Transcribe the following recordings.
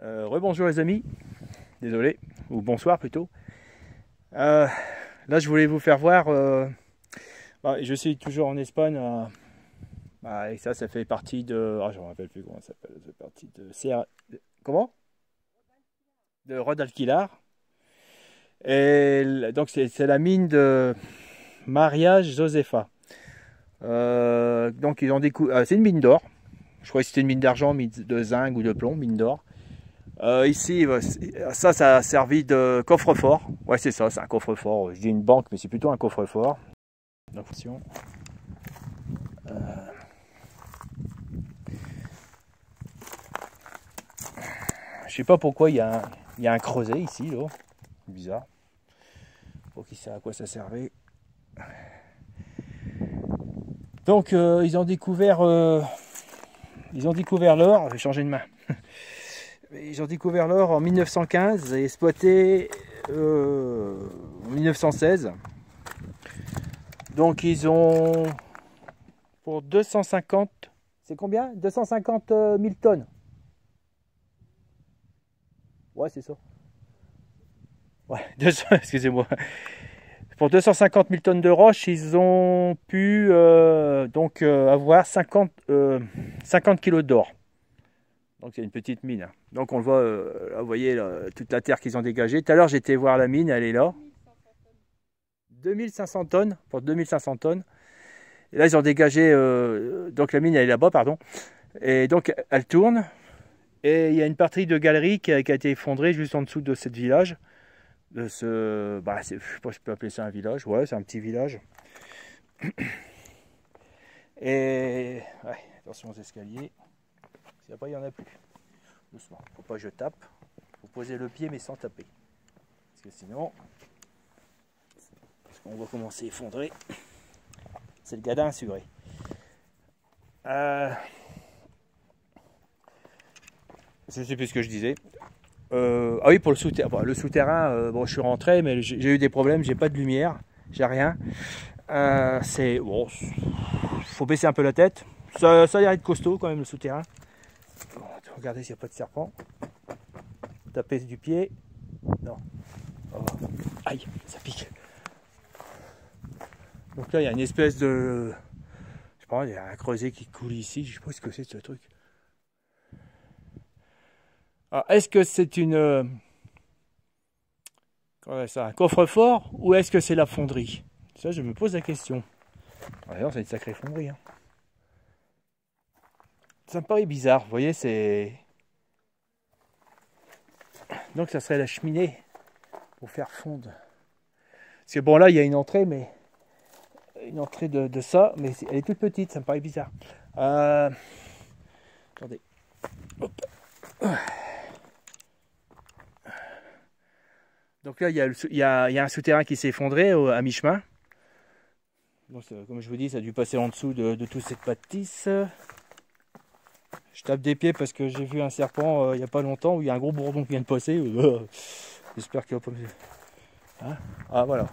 Rebonjour les amis, désolé, ou bonsoir plutôt. Là je voulais vous faire voir, je suis toujours en Espagne, et ça fait partie de, je ne me rappelle plus comment ça s'appelle, c'est partie de, comment? De Rodalquilar. Et donc c'est la mine de Maria Josefa. Donc ils ont découvert, c'est une mine d'or, je crois que c'était une mine d'argent, mine de zinc ou de plomb, mine d'or. Ici, ça a servi de coffre-fort. Ouais, c'est ça, c'est un coffre-fort. Je dis une banque, mais c'est plutôt un coffre-fort. Je sais pas pourquoi il y a un creuset ici, là. Bizarre. Pour qui sait à quoi ça servait. Donc, ils ont découvert l'or. Je vais changer de main. Ils ont découvert l'or en 1915 et exploité en 1916. Donc ils ont pour 250, c'est combien? 250 000 tonnes. Ouais, c'est ça. Ouais, 200, excusez-moi. Pour 250 000 tonnes de roche, ils ont pu avoir 50 kilos d'or. Donc c'est une petite mine. Donc on le voit, là, vous voyez là, toute la terre qu'ils ont dégagée. Tout à l'heure j'étais voir la mine, elle est là. 2500 tonnes, pour 2500 tonnes. Et là ils ont dégagé, donc la mine elle est là-bas, pardon. Et donc elle tourne. Et il y a une partie de galerie qui a été effondrée juste en dessous de ce village. Je ne sais pas si je peux appeler ça un village. Ouais, c'est un petit village. Et ouais, attention aux escaliers. Si après il n'y en a plus. Doucement. Faut pas que je tape. Faut poser le pied mais sans taper. Parce que sinon, on va commencer à effondrer. C'est le gadin assuré. Je ne sais plus ce que je disais. Ah oui, pour le souterrain. Bon, le souterrain, je suis rentré, mais j'ai eu des problèmes. J'ai pas de lumière, j'ai rien. Faut baisser un peu la tête. Ça a l'air d'être costaud quand même le souterrain. Bon, regardez s'il n'y a pas de serpent. Taper du pied. Non. Oh. Aïe, ça pique. Donc là, il y a une espèce de... Je sais pas, il y a un creuset qui coule ici. Je sais pas ce que c'est ce truc. Alors, est-ce que c'est un coffre-fort ou est-ce que c'est la fonderie? Ça, je me pose la question. D'ailleurs, c'est une sacrée fonderie. Hein. Ça me paraît bizarre. Vous voyez, c'est... Donc, ça serait la cheminée pour faire fondre. Parce que bon, là, il y a une entrée, mais... Une entrée de ça, mais elle est toute petite. Ça me paraît bizarre. Attendez. Hop. Donc là, il y a un souterrain qui s'est effondré à mi-chemin. Donc, comme je vous dis, ça a dû passer en dessous de toute cette bâtisse. Je tape des pieds parce que j'ai vu un serpent il n'y a pas longtemps où il y a un gros bourdon qui vient de passer. J'espère qu'il va pas me... Hein? Ah, voilà.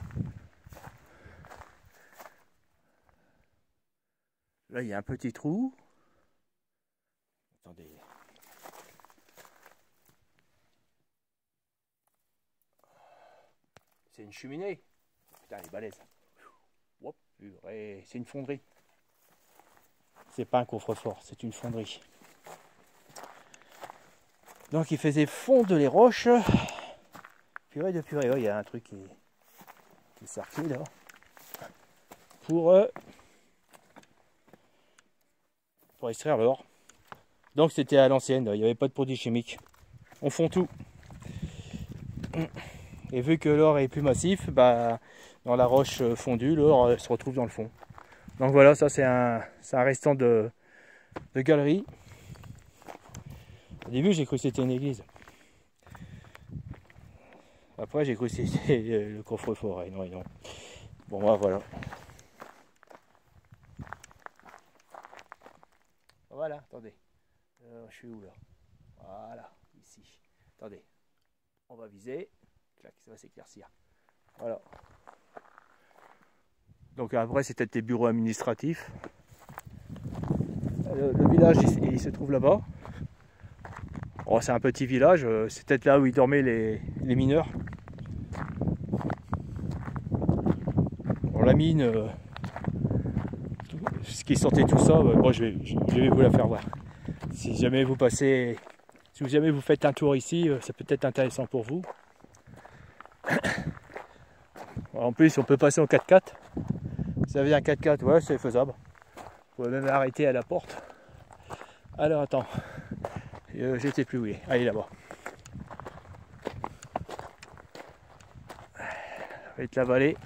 Là, il y a un petit trou. Attendez. C'est une cheminée. Putain, elle est balèze. C'est une fonderie. C'est pas un coffre-fort, c'est une fonderie. Donc il faisait fondre les roches. Purée de purée. Il y a un truc qui circule là. Pour extraire l'or. Donc c'était à l'ancienne, il n'y avait pas de produits chimiques. On fond tout. Et vu que l'or est plus massif, dans la roche fondue, l'or se retrouve dans le fond. Donc voilà, ça c'est un restant de galerie. Au début j'ai cru que c'était une église. Après j'ai cru que c'était le coffre-fort. Non. Bon voilà. Voilà, attendez. Je suis où là? Voilà, ici. Attendez. On va viser. Clac, ça va s'éclaircir. Voilà. Donc après c'est peut-être des bureaux administratifs. Le village il se trouve là-bas. Oh, c'est un petit village, c'est peut-être là où ils dormaient les mineurs. Bon, la mine, ce qui sortait tout ça, bon, je vais vous la faire voir. Si jamais vous passez, si jamais vous faites un tour ici, ça peut être intéressant pour vous. En plus, on peut passer en 4x4. Si vous avez un 4x4, ouais, c'est faisable. Vous pouvez même arrêter à la porte. Alors attends, j'étais plus où il est. Allez là-bas. Ça va être la vallée.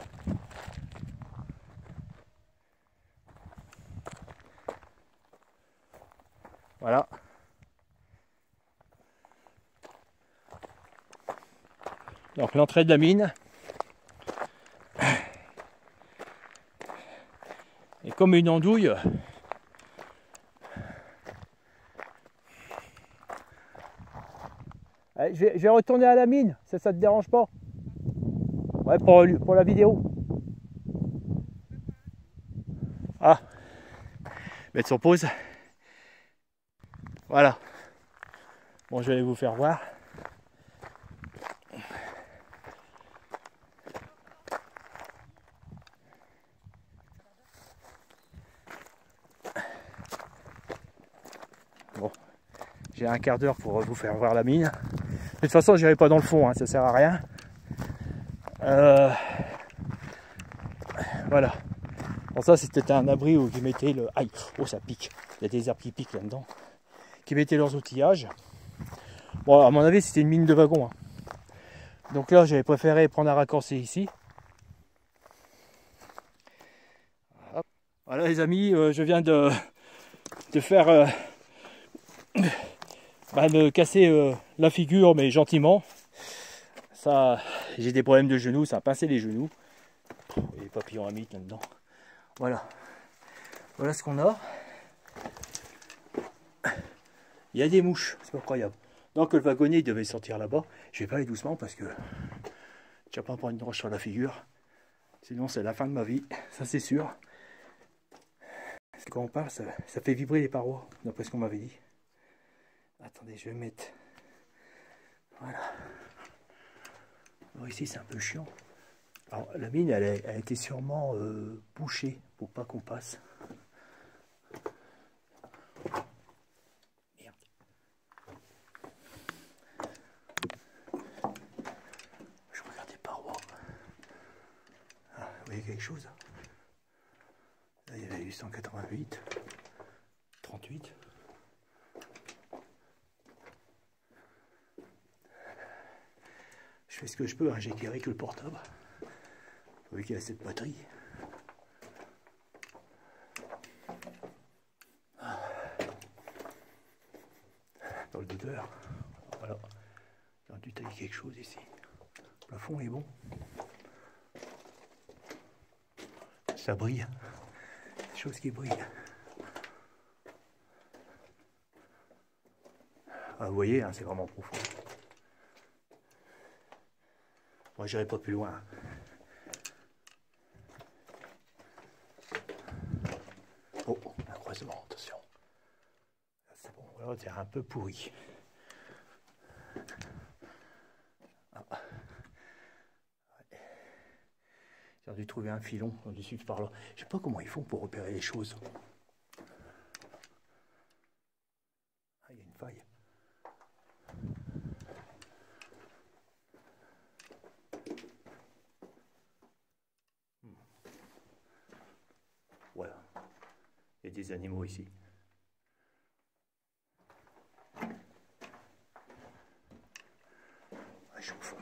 Voilà. Donc l'entrée de la mine. Et comme une andouille. Allez, je vais retourner à la mine, ça te dérange pas? Ouais, pour la vidéo. Ah, mettre sur pause. Voilà. Bon, je vais vous faire voir. Bon, j'ai un quart d'heure pour vous faire voir la mine. De toute façon, je n'irai pas dans le fond, hein, ça sert à rien. Voilà. Bon, ça, c'était un abri où ils mettaient le... Aïe, oh, ça pique. Il y a des arbres qui piquent là-dedans. Qui mettaient leurs outillages. Bon, à mon avis, c'était une mine de wagon. Hein. Donc là, j'avais préféré prendre un raccourci ici. Voilà, les amis, je viens de faire... me casser la figure, mais gentiment. Ça, j'ai des problèmes de genoux, ça a pincé les genoux. Il y a des papillons à mythe là-dedans. Voilà. Voilà ce qu'on a. Il y a des mouches, c'est incroyable. Donc le wagonnier il devait sortir là-bas. Je vais pas aller doucement parce que je ne vais pas prendre une roche sur la figure. Sinon c'est la fin de ma vie, ça c'est sûr. Quand on parle, ça fait vibrer les parois, d'après ce qu'on m'avait dit. Attendez, je vais mettre... Voilà. Alors ici c'est un peu chiant. Alors la mine, elle a été sûrement bouchée pour pas qu'on passe. Merde. Je regarde les parois. Ah, vous voyez quelque chose? Là, il y avait eu 188, 38. Je fais ce que je peux, hein. J'ai éclairé que le portable. Vous voyez qu'il y a cette batterie. Dans le douteur. Voilà. J'ai dû tailler quelque chose ici. Le plafond est bon. Ça brille. Des choses qui brillent. Ah, vous voyez, hein, c'est vraiment profond. Moi, j'irai pas plus loin. Oh, un croisement, attention. C'est bon, là, c'est un peu pourri. Ah. Ouais. J'ai dû trouver un filon, on dû suivre par là. Je sais pas comment ils font pour repérer les choses. Ah, il y a une faille. Voilà. Il y a des animaux ici. Ah, chauffe.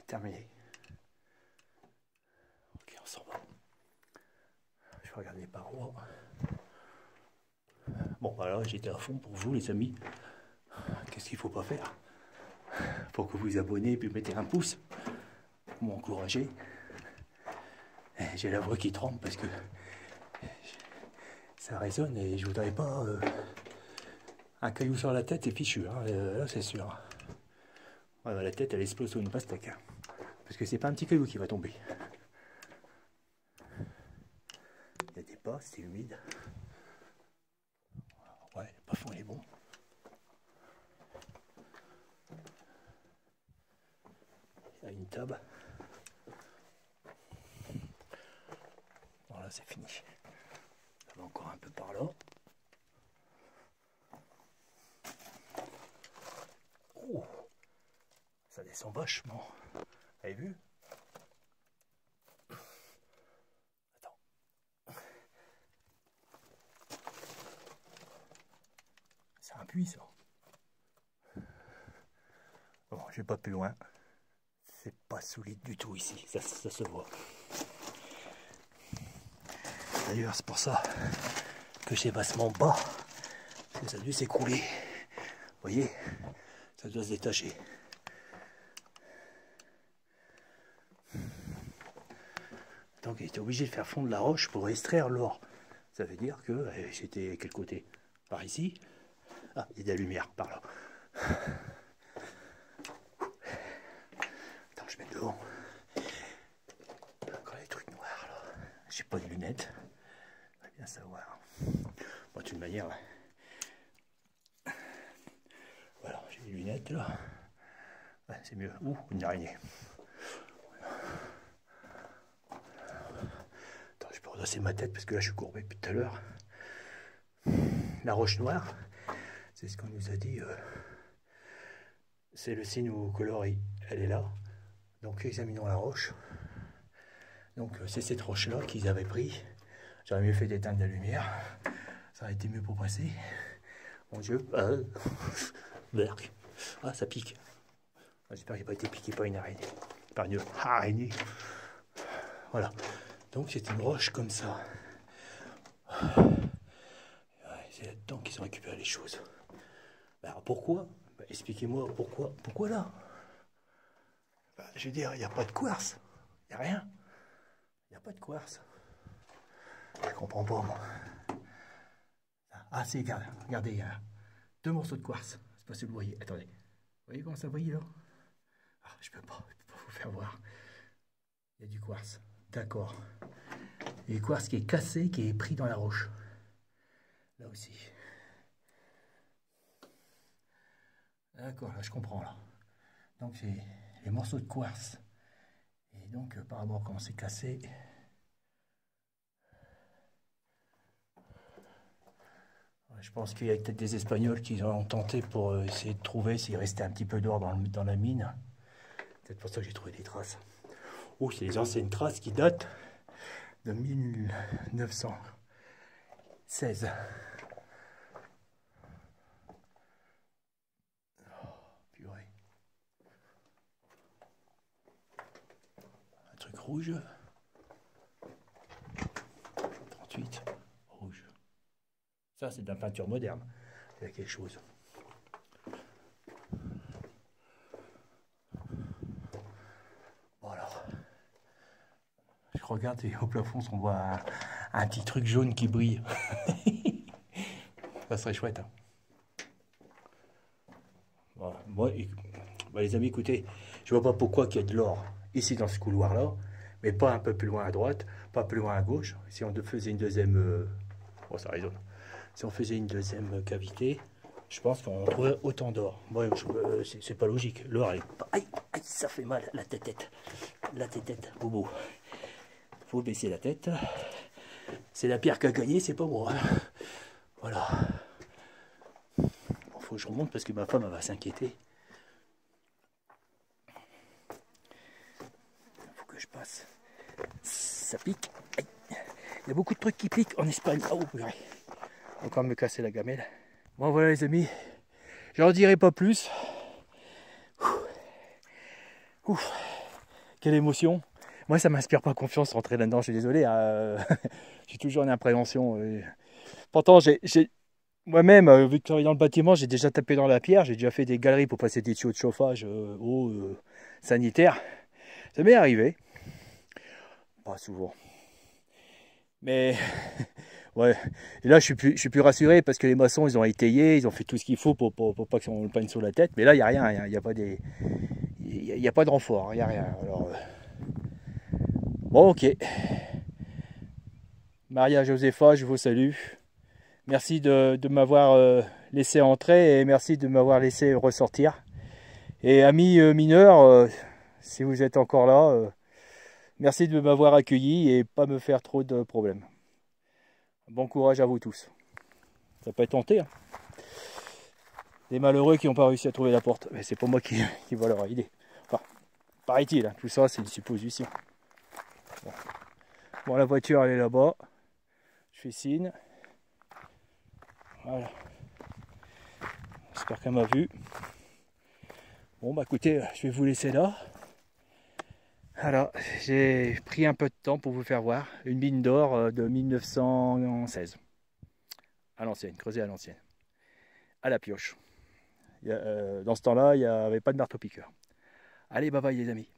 Terminé. Ok, on s'en va. Je vais regarder les parois. Bon, voilà, j'étais à fond pour vous, les amis. Qu'est-ce qu'il ne faut pas faire? Faut que vous vous abonnez et puis mettez un pouce pour m'encourager. J'ai la voix qui tremble parce que ça résonne et je voudrais pas un caillou sur la tête et fichu, hein, là c'est sûr. Ouais, la tête elle explose sur une pastèque. Hein, parce que c'est pas un petit caillou qui va tomber. pas, c'était humide. Ouais, le plafond il est bon. Il y a une table. Voilà, c'est fini. Ça va encore un peu par là. Oh, ça descend vachement. Vous avez vu? Attends. C'est un puits ça. Bon, je vais pas plus loin. C'est pas solide du tout ici, ça se voit. D'ailleurs, c'est pour ça que c'est vachement bas. Parce que ça a dû s'écrouler. Vous voyez, ça doit se détacher. Donc, il était obligé de faire fondre la roche pour extraire l'or. Ça veut dire que j'étais à quel côté? Par ici. Ah, il y a de la lumière par là. Attends, je mets devant. Encore les trucs noirs là. J'ai pas de lunettes. On va bien savoir. Bon, de toute manière, voilà, j'ai des lunettes là. Ouais, c'est mieux. Ouh, une araignée. Attends, je peux redresser ma tête parce que là je suis courbé depuis tout à l'heure. La roche noire, c'est ce qu'on nous a dit. C'est le signe où coloris, elle est là. Donc examinons la roche. Donc c'est cette roche là qu'ils avaient pris. J'aurais mieux fait d'éteindre la lumière. Ça aurait été mieux pour passer. Mon Dieu. Berk. Ah, ça pique. J'espère qu'il n'a pas été piqué par une araignée. Par une araignée. Voilà. Donc c'est une roche comme ça. C'est là-dedans qu'ils ont récupéré les choses. Alors pourquoi? Expliquez-moi pourquoi. Pourquoi là? Je veux dire, il n'y a pas de quartz. Il n'y a rien. Il n'y a pas de quartz. Je comprends pas, moi. Ah, c'est, regardez, il y a 2 morceaux de quartz. Je sais pas si vous le voyez. Attendez. Vous voyez comment ça brille là? Ah, je peux pas vous faire voir. Il y a du quartz. D'accord. Il y a du quartz qui est cassé, qui est pris dans la roche. Là aussi. D'accord, là je comprends là. Donc c'est les morceaux de quartz. Et donc par rapport à comment c'est cassé. Je pense qu'il y a peut-être des Espagnols qui ont tenté pour essayer de trouver s'il restait un petit peu d'or dans la mine. Peut-être pour ça que j'ai trouvé des traces. Oh, c'est les anciennes traces qui datent de 1916. Oh, purée. Un truc rouge. 38. Rouge. Ça, c'est de la peinture moderne. Il y a quelque chose. Bon alors. Je regarde et au plafond, on voit un petit truc jaune qui brille. Ça serait chouette. Hein. Voilà. Moi, les amis, écoutez, je vois pas pourquoi il y a de l'or ici dans ce couloir-là, mais pas un peu plus loin à droite, pas plus loin à gauche. Si on faisait une deuxième... Oh, ça résonne. Si on faisait une deuxième cavité, je pense qu'on trouverait autant d'or. Bon, c'est pas logique. L'or, elle est pas... Aïe, aïe, ça fait mal, la tête. La tête, bobo. Faut baisser la tête. C'est la pierre qui a gagné, c'est pas moi. Hein. Voilà. Bon, faut que je remonte parce que ma femme elle va s'inquiéter. Faut que je passe. Ça pique. Aïe. Il y a beaucoup de trucs qui piquent en Espagne. Oh, purée. Encore me casser la gamelle. Bon voilà les amis, j'en dirai pas plus. Ouf. Quelle émotion. Moi ça m'inspire pas confiance rentrer là-dedans, je suis désolé. J'ai toujours une appréhension. Pourtant moi-même, vu que je travaille dans le bâtiment, j'ai déjà tapé dans la pierre, j'ai déjà fait des galeries pour passer des tuyaux de chauffage sanitaire. Ça m'est arrivé. Pas souvent. Mais ouais, et là je suis plus rassuré parce que les maçons ils ont étayé, ils ont fait tout ce qu'il faut pour pas qu'on le peigne sur la tête. Mais là il n'y a rien, il n'y a pas des, il y a pas de renfort, il n'y a rien. Alors bon ok. Maria Josepha, je vous salue. Merci de m'avoir laissé entrer et merci de m'avoir laissé ressortir. Et amis mineurs, si vous êtes encore là, merci de m'avoir accueilli et pas me faire trop de problèmes. Bon courage à vous tous. Ça peut être tenté. Hein. Des malheureux qui n'ont pas réussi à trouver la porte. Mais c'est pas moi qui va leur aider. Enfin, paraît-il, hein, tout ça c'est une supposition. Bon, la voiture elle est là-bas. Je fais signe. Voilà. J'espère qu'elle m'a vu. Bon bah écoutez, je vais vous laisser là. Voilà, j'ai pris un peu de temps pour vous faire voir une mine d'or de 1916. À l'ancienne, creusée à l'ancienne. À la pioche. Dans ce temps-là, il n'y avait pas de marteau-piqueur. Allez, bye bye les amis.